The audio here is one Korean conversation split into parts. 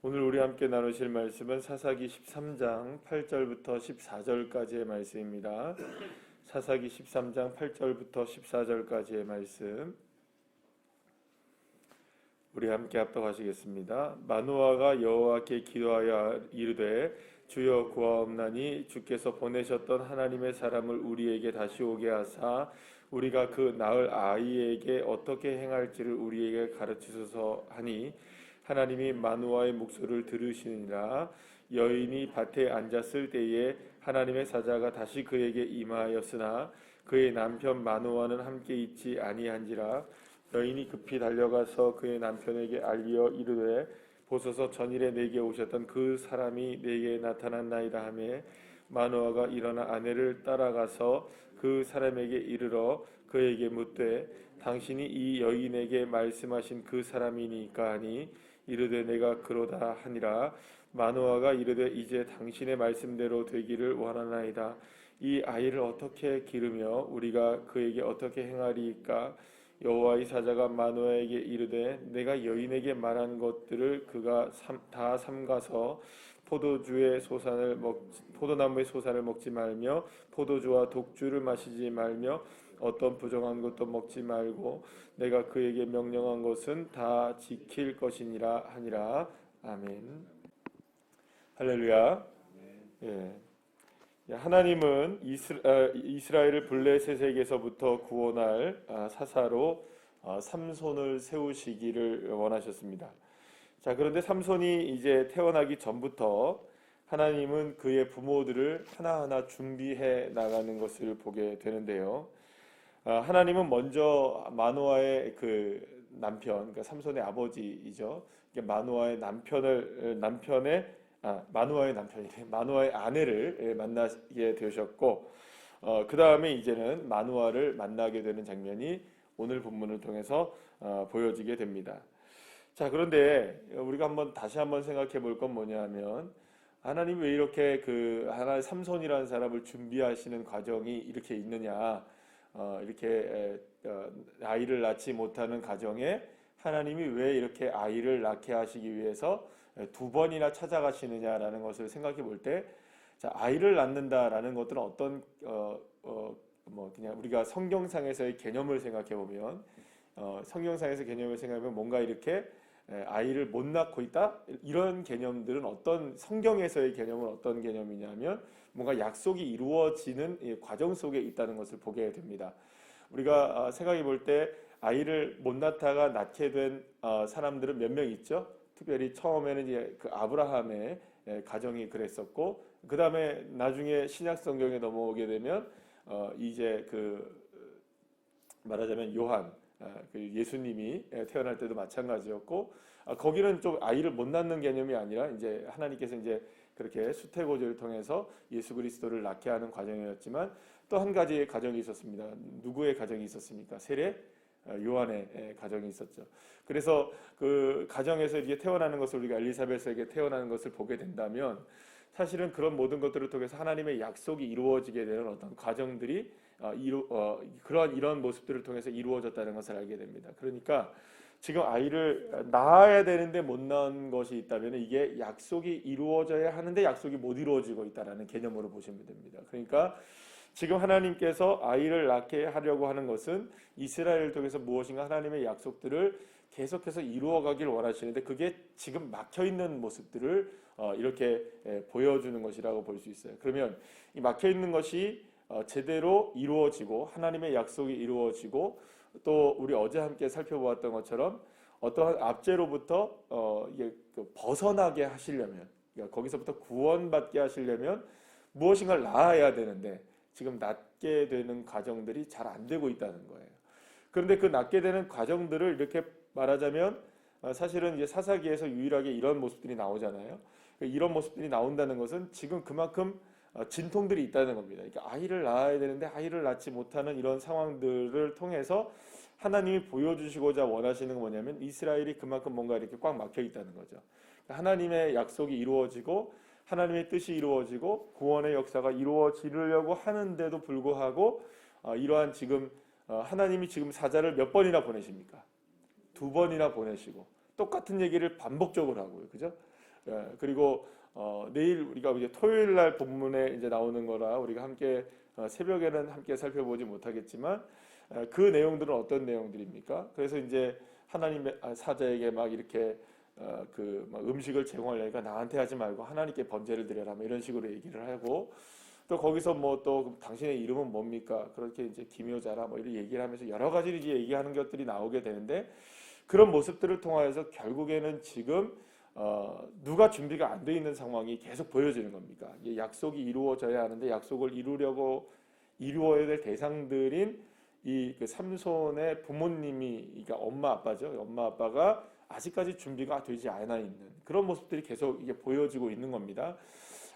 오늘 우리 함께 나누실 말씀은 사사기 13장 8절부터 14절까지의 말씀입니다. 사사기 13장 8절부터 14절까지의 말씀 우리 함께 합독하시겠습니다. 마노아가 여호와께 기도하여 이르되 주여 구하옵나니 주께서 보내셨던 하나님의 사람을 우리에게 다시 오게 하사 우리가 그 낳을 아이에게 어떻게 행할지를 우리에게 가르치소서 하니 하나님이 마노아의 목소리를 들으시니라. 여인이 밭에 앉았을 때에 하나님의 사자가 다시 그에게 임하였으나 그의 남편 마노아는 함께 있지 아니한지라. 여인이 급히 달려가서 그의 남편에게 알리어 이르되 보소서 전일에 내게 오셨던 그 사람이 내게 나타났나이다 하매 마노아가 일어나 아내를 따라가서 그 사람에게 이르러 그에게 묻되 당신이 이 여인에게 말씀하신 그 사람이니까 하니 이르되 내가 그러다 하니라. 마노아가 이르되 이제 당신의 말씀대로 되기를 원하나이다. 이 아이를 어떻게 기르며 우리가 그에게 어떻게 행하리이까? 여호와의 사자가 마노아에게 이르되 내가 여인에게 말한 것들을 그가 다 삼가서 포도나무의 소산을 먹지 말며 포도주와 독주를 마시지 말며 어떤 부정한 것도 먹지 말고 내가 그에게 명령한 것은 다 지킬 것이니라 하니라. 아멘. 할렐루야. 예. 하나님은 이스라엘을 블레셋에게서부터 구원할 사사로 삼손을 세우시기를 원하셨습니다. 자, 그런데 삼손이 이제 태어나기 전부터 하나님은 그의 부모들을 하나하나 준비해 나가는 것을 보게 되는데요. 하나님은 먼저 마노아의 그 남편, 그러니까 삼손의 아버지이죠. 마노아의 마노아의 아내를 만나게 되셨고, 그 다음에 이제는 마노아를 만나게 되는 장면이 오늘 본문을 통해서 보여지게 됩니다. 자, 그런데 우리가 다시 한번 생각해 볼 건 뭐냐면 하나님이 왜 이렇게 하나의 삼손이라는 사람을 준비하시는 과정이 이렇게 있느냐? 이렇게 아이를 낳지 못하는 가정에 하나님이 왜 이렇게 아이를 낳게 하시기 위해서 두 번이나 찾아가시느냐라는 것을 생각해 볼 때, 자, 아이를 낳는다라는 것들은 어떤 그냥 우리가 성경상에서의 개념을 생각해 보면 성경상에서 개념을 생각하면 뭔가 이렇게 아이를 못 낳고 있다 이런 개념들은 성경에서의 개념은 어떤 개념이냐면 뭔가 약속이 이루어지는 과정 속에 있다는 것을 보게 됩니다. 우리가 생각해 볼 때 아이를 못 낳다가 낳게 된 사람들은 몇 명 있죠. 특별히 처음에는 이제 그 아브라함의 가정이 그랬었고, 그 다음에 나중에 신약 성경에 넘어오게 되면 이제 말하자면 요한, 예수님이 태어날 때도 마찬가지였고, 거기는 좀 아이를 못 낳는 개념이 아니라 이제 하나님께서 이제 그렇게 수태고지를 통해서 예수 그리스도를 낳게 하는 과정이었지만 또 한 가지의 가정이 있었습니다. 누구의 가정이 있었습니까? 세례 요한의 가정이 있었죠. 그래서 그 가정에서 이제 태어나는 것을 우리가 엘리사벳에게 태어나는 것을 보게 된다면 사실은 그런 모든 것들을 통해서 하나님의 약속이 이루어지게 되는 어떤 과정들이 이런 모습들을 통해서 이루어졌다는 것을 알게 됩니다. 그러니까 지금 아이를 낳아야 되는데 못 낳은 것이 있다면 이게 약속이 이루어져야 하는데 약속이 못 이루어지고 있다는 개념으로 보시면 됩니다. 그러니까 지금 하나님께서 아이를 낳게 하려고 하는 것은 이스라엘을 통해서 무엇인가 하나님의 약속들을 계속해서 이루어가길 원하시는데 그게 지금 막혀있는 모습들을 이렇게 보여주는 것이라고 볼 수 있어요. 그러면 이 막혀있는 것이 제대로 이루어지고 하나님의 약속이 이루어지고 또 우리 어제 함께 살펴보았던 것처럼 어떠한 압제로부터 이게 벗어나게 하시려면, 그러니까 거기서부터 구원받게 하시려면 무엇인가를 낳아야 되는데 지금 낳게 되는 과정들이 잘 안 되고 있다는 거예요. 그런데 그 낳게 되는 과정들을 이렇게 말하자면 사실은 이제 사사기에서 유일하게 이런 모습들이 나오잖아요. 이런 모습들이 나온다는 것은 지금 그만큼 진통들이 있다는 겁니다. 그러니까 아이를 낳아야 되는데 아이를 낳지 못하는 이런 상황들을 통해서 하나님이 보여주시고자 원하시는 건 뭐냐면 이스라엘이 그만큼 뭔가 이렇게 꽉 막혀 있다는 거죠. 하나님의 약속이 이루어지고 하나님의 뜻이 이루어지고 구원의 역사가 이루어지려고 하는데도 불구하고 이러한 지금 하나님이 지금 사자를 몇 번이나 보내십니까? 두 번이나 보내시고 똑같은 얘기를 반복적으로 하고요. 그죠? 그리고 내일 우리가 이제 토요일 날 본문에 이제 나오는 거라 우리가 함께 새벽에는 함께 살펴보지 못하겠지만 그 내용들은 어떤 내용들입니까? 그래서 이제 하나님의 사자에게 막 이렇게 막 음식을 제공하려니까 나한테 하지 말고 하나님께 번제를 드려라 뭐 이런 식으로 얘기를 하고 또 거기서 뭐 또 당신의 이름은 뭡니까? 그렇게 이제 기묘자라 뭐 이런 얘기를 하면서 여러 가지를 이제 얘기하는 것들이 나오게 되는데 그런 모습들을 통하여서 결국에는 지금 누가 준비가 안 돼 있는 상황이 계속 보여지는 겁니까? 약속이 이루어져야 하는데 약속을 이루어야 될 대상들인 이 그 삼손의 부모님이 그러니까 엄마 아빠죠. 엄마 아빠가 아직까지 준비가 되지 않아 있는 그런 모습들이 계속 이게 보여지고 있는 겁니다.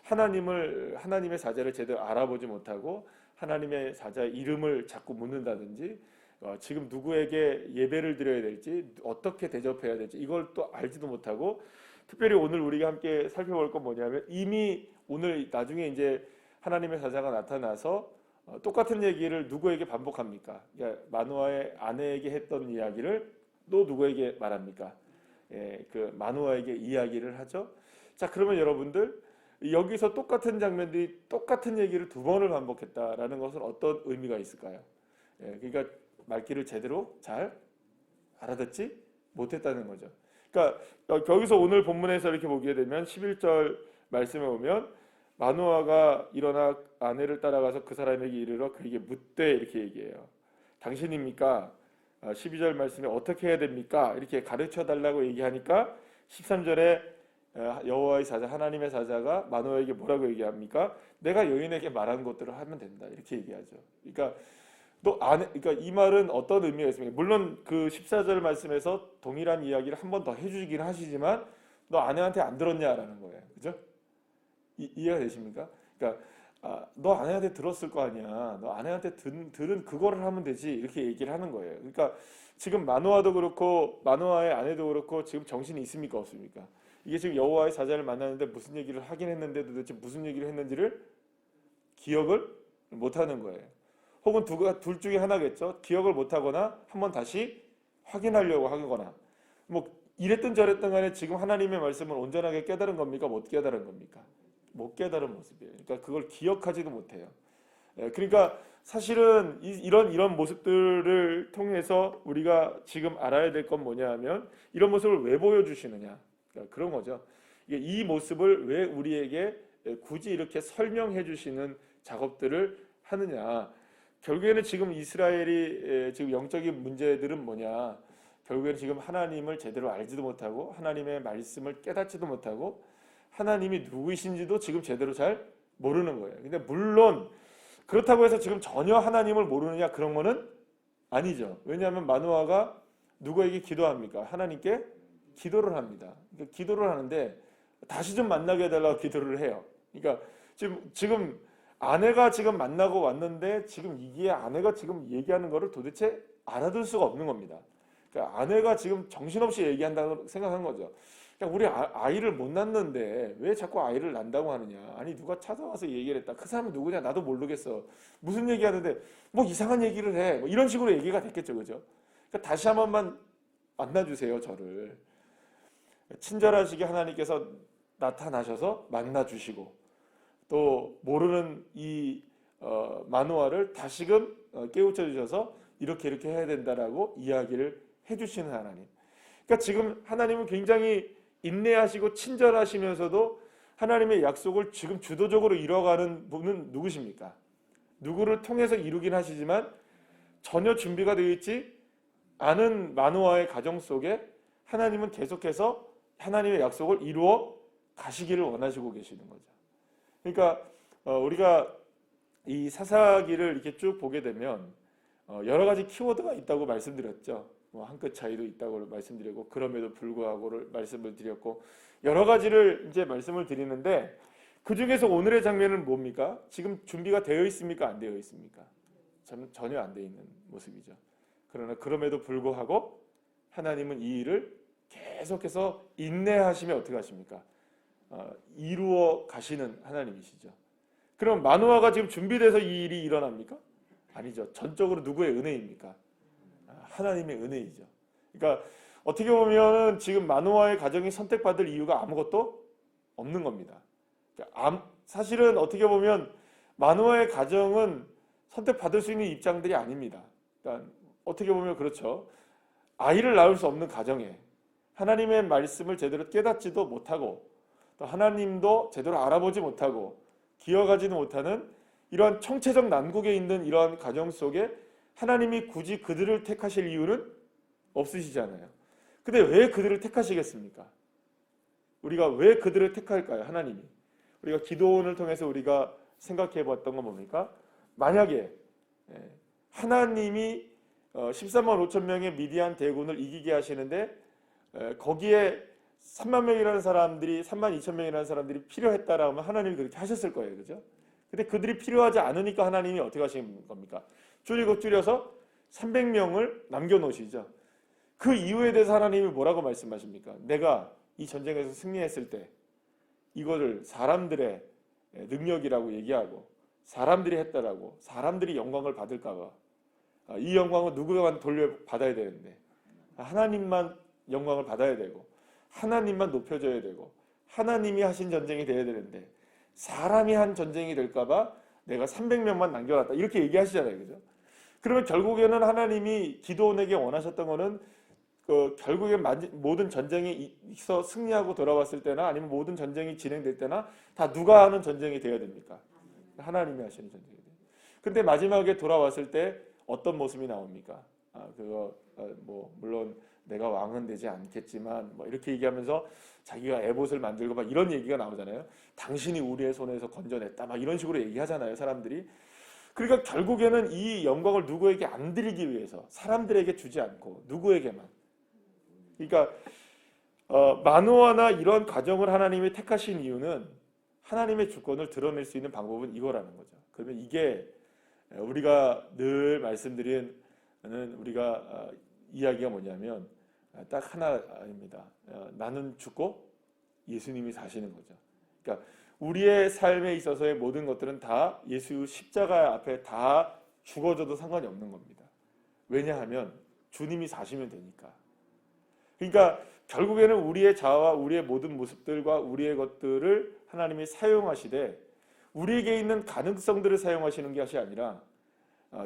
하나님의 사자를 제대로 알아보지 못하고 하나님의 사자의 이름을 자꾸 묻는다든지 지금 누구에게 예배를 드려야 될지 어떻게 대접해야 될지 이걸 또 알지도 못하고 특별히 오늘 우리가 함께 살펴볼 건 뭐냐면 이미 오늘 나중에 이제 하나님의 사자가 나타나서 똑같은 얘기를 누구에게 반복합니까? 그러니까 마노아의 아내에게 했던 이야기를 또 누구에게 말합니까? 그 마노아에게 이야기를 하죠. 자, 그러면 여러분들 여기서 똑같은 장면들이 똑같은 얘기를 두 번을 반복했다라는 것은 어떤 의미가 있을까요? 그러니까 말귀를 제대로 잘 알아듣지 못했다는 거죠. 그러니까 여기서 오늘 본문에서 이렇게 보게 되면 11절 말씀에 보면 마노아가 일어나 아내를 따라가서 그 사람에게 이르러 그에게 묻되 이렇게 얘기해요. 당신입니까? 12절 말씀에 어떻게 해야 됩니까? 이렇게 가르쳐 달라고 얘기하니까 13절에 여호와의 사자 하나님의 사자가 마노아에게 뭐라고 얘기합니까? 내가 여인에게 말한 것들을 하면 된다. 이렇게 얘기하죠. 그러니까 그러니까 이 말은 어떤 의미가 있습니까? 물론 그 14절 말씀에서 동일한 이야기를 한 번 더 해주긴 하시지만 너 아내한테 안 들었냐라는 거예요. 그죠? 이해가 되십니까? 그러니까 너 아내한테 들었을 거 아니야. 너 아내한테 들은 그거를 하면 되지. 이렇게 얘기를 하는 거예요. 그러니까 지금 마노아도 그렇고 마노아의 아내도 그렇고 지금 정신이 있습니까? 없습니까? 이게 지금 여호와의 사자를 만나는데 무슨 얘기를 하긴 했는데 도대체 무슨 얘기를 했는지를 기억을 못하는 거예요. 혹은 둘 중에 하나겠죠. 기억을 못하거나 한번 다시 확인하려고 하거나 뭐 이랬든 저랬든 간에 지금 하나님의 말씀을 온전하게 깨달은 겁니까? 못 깨달은 겁니까? 못 깨달은 모습이에요. 그러니까 그걸 기억하지도 못해요. 그러니까 사실은 이런 모습들을 통해서 우리가 지금 알아야 될 건 뭐냐 하면 이런 모습을 왜 보여주시느냐. 그러니까 그런 거죠. 이 모습을 왜 우리에게 굳이 이렇게 설명해 주시는 작업들을 하느냐. 결국에는 지금 이스라엘이 지금 영적인 문제들은 뭐냐. 결국에는 지금 하나님을 제대로 알지도 못하고 하나님의 말씀을 깨닫지도 못하고 하나님이 누구이신지도 지금 제대로 잘 모르는 거예요. 근데 물론 그렇다고 해서 지금 전혀 하나님을 모르느냐 그런 거는 아니죠. 왜냐하면 마노아가 누구에게 기도합니까? 하나님께 기도를 합니다. 그러니까 기도를 하는데 다시 좀 만나게 해달라고 기도를 해요. 그러니까 지금 아내가 지금 만나고 왔는데 지금 이게 아내가 지금 얘기하는 거를 도대체 알아들 수가 없는 겁니다. 그러니까 아내가 지금 정신없이 얘기한다고 생각한 거죠. 그러니까 우리 아이를 못 낳는데 왜 자꾸 아이를 낳는다고 하느냐. 아니 누가 찾아와서 얘기를 했다. 그 사람이 누구냐 나도 모르겠어. 무슨 얘기하는데 뭐 이상한 얘기를 해. 뭐 이런 식으로 얘기가 됐겠죠. 그죠? 그러니까 다시 한 번만 만나주세요. 저를. 친절하시게 하나님께서 나타나셔서 만나주시고 또 모르는 이 마노아를 다시금 깨우쳐 주셔서 이렇게 해야 된다라고 이야기를 해주시는 하나님. 그러니까 지금 하나님은 굉장히 인내하시고 친절하시면서도 하나님의 약속을 지금 주도적으로 이뤄가는 분은 누구십니까? 누구를 통해서 이루긴 하시지만 전혀 준비가 되어 있지 않은 마노아의 가정 속에 하나님은 계속해서 하나님의 약속을 이루어 가시기를 원하시고 계시는 거죠. 그러니까 우리가 이 사사기를 이렇게 쭉 보게 되면 여러 가지 키워드가 있다고 말씀드렸죠. 한 끗 차이도 있다고 말씀드리고 그럼에도 불구하고를 말씀을 드렸고 여러 가지를 이제 말씀을 드리는데 그 중에서 오늘의 장면은 뭡니까? 지금 준비가 되어 있습니까? 안 되어 있습니까? 전혀 안 되어 있는 모습이죠. 그러나 그럼에도 불구하고 하나님은 이 일을 계속해서 인내하시며 어떻게 하십니까? 이루어 가시는 하나님이시죠. 그럼 마노아가 지금 준비돼서 이 일이 일어납니까? 아니죠. 전적으로 누구의 은혜입니까? 하나님의 은혜이죠. 그러니까 어떻게 보면은 지금 마노아의 가정이 선택받을 이유가 아무것도 없는 겁니다. 그러니까 사실은 어떻게 보면 마노아의 가정은 선택받을 수 있는 입장들이 아닙니다. 그러니까 어떻게 보면 그렇죠. 아이를 낳을 수 없는 가정에 하나님의 말씀을 제대로 깨닫지도 못하고 또 하나님도 제대로 알아보지 못하고 기억하지도 못하는 이러한 총체적 난국에 있는 이러한 가정 속에 하나님이 굳이 그들을 택하실 이유는 없으시잖아요. 근데 왜 그들을 택하시겠습니까? 우리가 왜 그들을 택할까요? 하나님이. 우리가 기도원을 통해서 우리가 생각해 봤던 건 뭡니까? 만약에 하나님이 13만 5천 명의 미디안 대군을 이기게 하시는데 거기에 3만 명이라는 사람들이 3만 2천 명이라는 사람들이 필요했다라고 하면 하나님이 그렇게 하셨을 거예요. 그죠? 근데 그들이 필요하지 않으니까 하나님이 어떻게 하신 겁니까? 줄여서 300명을 남겨놓으시죠. 그 이유에 대해서 하나님이 뭐라고 말씀하십니까? 내가 이 전쟁에서 승리했을 때 이거를 사람들의 능력이라고 얘기하고 사람들이 했다라고 사람들이 영광을 받을까봐 이 영광은 누구만 돌려받아야 되는데 하나님만 영광을 받아야 되고 하나님만 높여줘야 되고 하나님이 하신 전쟁이 돼야 되는데 사람이 한 전쟁이 될까봐 내가 300명만 남겨놨다 이렇게 얘기하시잖아요. 그죠? 그러면 결국에는 하나님이 기드온에게 원하셨던 거는 결국에 모든 전쟁이 있어 승리하고 돌아왔을 때나 아니면 모든 전쟁이 진행될 때나 다 누가 하는 전쟁이 되어야 됩니까? 하나님이 하시는 전쟁이 돼요. 근데 마지막에 돌아왔을 때 어떤 모습이 나옵니까? 물론 내가 왕은 되지 않겠지만 뭐 이렇게 얘기하면서 자기가 에봇을 만들고 막 이런 얘기가 나오잖아요. 당신이 우리의 손에서 건져냈다 막 이런 식으로 얘기하잖아요, 사람들이. 그러니까 결국에는 이 영광을 누구에게 안 드리기 위해서 사람들에게 주지 않고 누구에게만. 그러니까 마노아나 이런 가정을 하나님이 택하신 이유는 하나님의 주권을 드러낼 수 있는 방법은 이거라는 거죠. 그러면 이게 우리가 늘 말씀드리는 우리가 이야기가 뭐냐면 딱 하나입니다. 나는 죽고 예수님이 사시는 거죠. 그러니까 우리의 삶에 있어서의 모든 것들은 다 예수 십자가 앞에 다 죽어져도 상관이 없는 겁니다. 왜냐하면 주님이 사시면 되니까. 그러니까 결국에는 우리의 자아와 우리의 모든 모습들과 우리의 것들을 하나님이 사용하시되 우리에게 있는 가능성들을 사용하시는 것이 아니라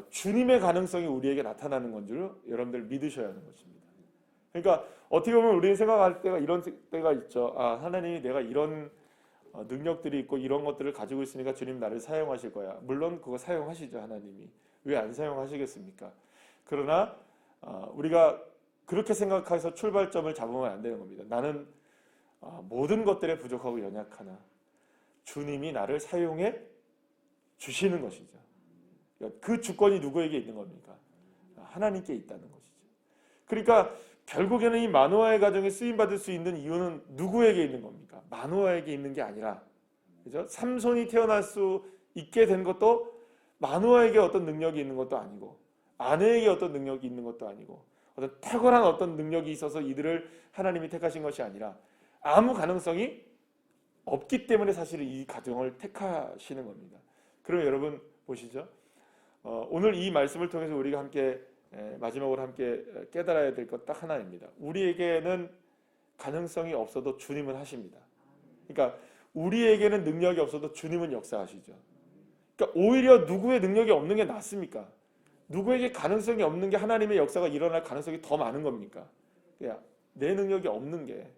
주님의 가능성이 우리에게 나타나는 건 줄 여러분들 믿으셔야 하는 것입니다. 그러니까 어떻게 보면 우리는 생각할 때가 이런 때가 있죠. 하나님이 내가 이런 능력들이 있고 이런 것들을 가지고 있으니까 주님 나를 사용하실 거야. 물론 그거 사용하시죠. 하나님이. 왜 안 사용하시겠습니까? 그러나 우리가 그렇게 생각해서 출발점을 잡으면 안 되는 겁니다. 나는 모든 것들에 부족하고 연약하나 주님이 나를 사용해 주시는 것이죠. 그 주권이 누구에게 있는 겁니까? 하나님께 있다는 것이죠. 그러니까 결국에는 이 마노아의 가정에 쓰임받을 수 있는 이유는 누구에게 있는 겁니까? 마노아에게 있는 게 아니라, 그죠? 삼손이 태어날 수 있게 된 것도 마노아에게 어떤 능력이 있는 것도 아니고 아내에게 어떤 능력이 있는 것도 아니고 어떤 탁월한 어떤 능력이 있어서 이들을 하나님이 택하신 것이 아니라 아무 가능성이 없기 때문에 사실은 이 가정을 택하시는 겁니다. 그럼 여러분 보시죠. 오늘 이 말씀을 통해서 우리가 함께 마지막으로 함께 깨달아야 될 것 딱 하나입니다. 우리에게는 가능성이 없어도 주님은 하십니다. 그러니까 우리에게는 능력이 없어도 주님은 역사하시죠. 그러니까 오히려 누구의 능력이 없는 게 낫습니까? 누구에게 가능성이 없는 게 하나님의 역사가 일어날 가능성이 더 많은 겁니까? 그냥 내 능력이 없는 게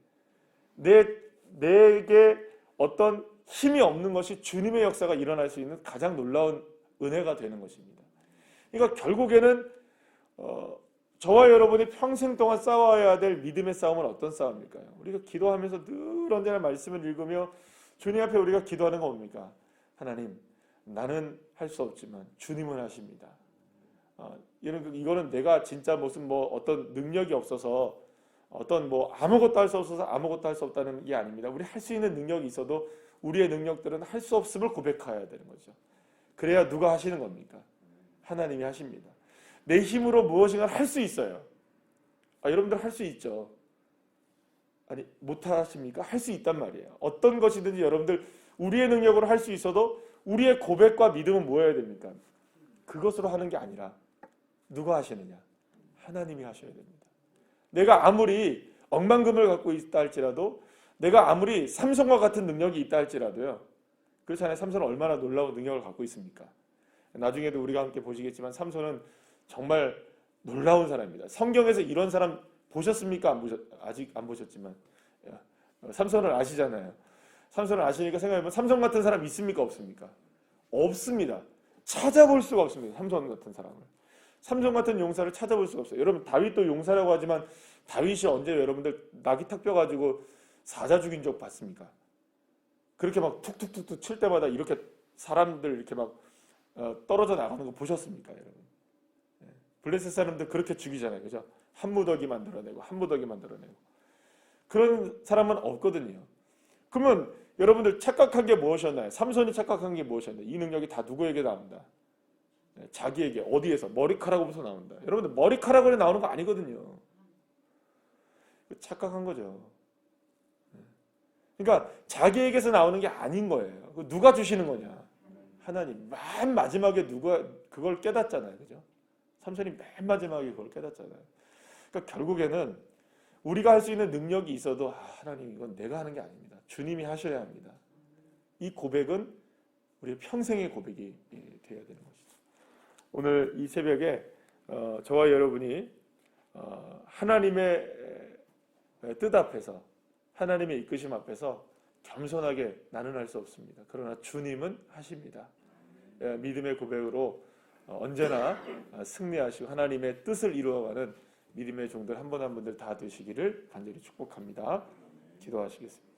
내게 어떤 힘이 없는 것이 주님의 역사가 일어날 수 있는 가장 놀라운 은혜가 되는 것입니다. 그러니까 결국에는 저와 여러분이 평생 동안 싸워야 될 믿음의 싸움은 어떤 싸움일까요? 우리가 기도하면서 늘 언제나 말씀을 읽으며 주님 앞에 우리가 기도하는 건 뭡니까? 하나님, 나는 할 수 없지만 주님은 하십니다. 이거는 내가 진짜 무슨 어떤 능력이 없어서 어떤 아무것도 할 수 없어서 아무것도 할 수 없다는 게 아닙니다. 우리 할 수 있는 능력이 있어도 우리의 능력들은 할 수 없음을 고백해야 되는 거죠. 그래야 누가 하시는 겁니까? 하나님이 하십니다. 내 힘으로 무엇인가 할 수 있어요. 여러분들 할 수 있죠. 아니 못하십니까? 할 수 있단 말이에요. 어떤 것이든지 여러분들 우리의 능력으로 할 수 있어도 우리의 고백과 믿음은 뭐여야 됩니까? 그것으로 하는 게 아니라 누가 하시느냐? 하나님이 하셔야 됩니다. 내가 아무리 억만금을 갖고 있다 할지라도 내가 아무리 삼손과 같은 능력이 있다 할지라도요. 그렇잖아요. 삼손은 얼마나 놀라운 능력을 갖고 있습니까? 나중에도 우리가 함께 보시겠지만 삼손은 정말 놀라운 사람입니다. 성경에서 이런 사람 보셨습니까? 아직 안 보셨지만 삼손을 아시잖아요. 삼손을 아시니까 생각해보면 삼손 같은 사람 있습니까? 없습니까? 없습니다. 찾아볼 수가 없습니다. 삼손 같은 사람을. 삼손 같은 용사를 찾아볼 수가 없어요. 여러분 다윗도 용사라고 하지만 다윗이 언제 여러분들 낙이 탁 뼈가지고 사자 죽인 적 봤습니까? 그렇게 막 툭툭툭툭 칠 때마다 이렇게 사람들 이렇게 막 떨어져 나가는 거 보셨습니까, 여러분? 블레셋 사람들 그렇게 죽이잖아요, 그죠? 한 무더기 만들어내고 한 무더기 만들어내고 그런 사람은 없거든요. 그러면 여러분들 착각한 게 무엇이었나요? 삼손이 착각한 게 무엇이었나요? 이 능력이 다 누구에게 나온다? 자기에게. 어디에서? 머리카락으로부터 나온다. 여러분들 머리카락으로 나오는 거 아니거든요. 착각한 거죠. 그러니까 자기에게서 나오는 게 아닌 거예요. 누가 주시는 거냐? 하나님. 맨 마지막에 누가 그걸 깨닫잖아요, 그죠? 삼손이 맨 마지막에 그걸 깨닫잖아요. 그러니까 결국에는 우리가 할 수 있는 능력이 있어도 하나님 이건 내가 하는 게 아닙니다. 주님이 하셔야 합니다. 이 고백은 우리의 평생의 고백이 되어야 되는 것이죠. 오늘 이 새벽에 저와 여러분이 하나님의 뜻 앞에서 하나님의 이끄심 앞에서 겸손하게 나는 할 수 없습니다. 그러나 주님은 하십니다. 믿음의 고백으로 언제나 승리하시고 하나님의 뜻을 이루어가는 믿음의 종들 한 분 한 분들 다 되시기를 간절히 축복합니다. 기도하시겠습니다.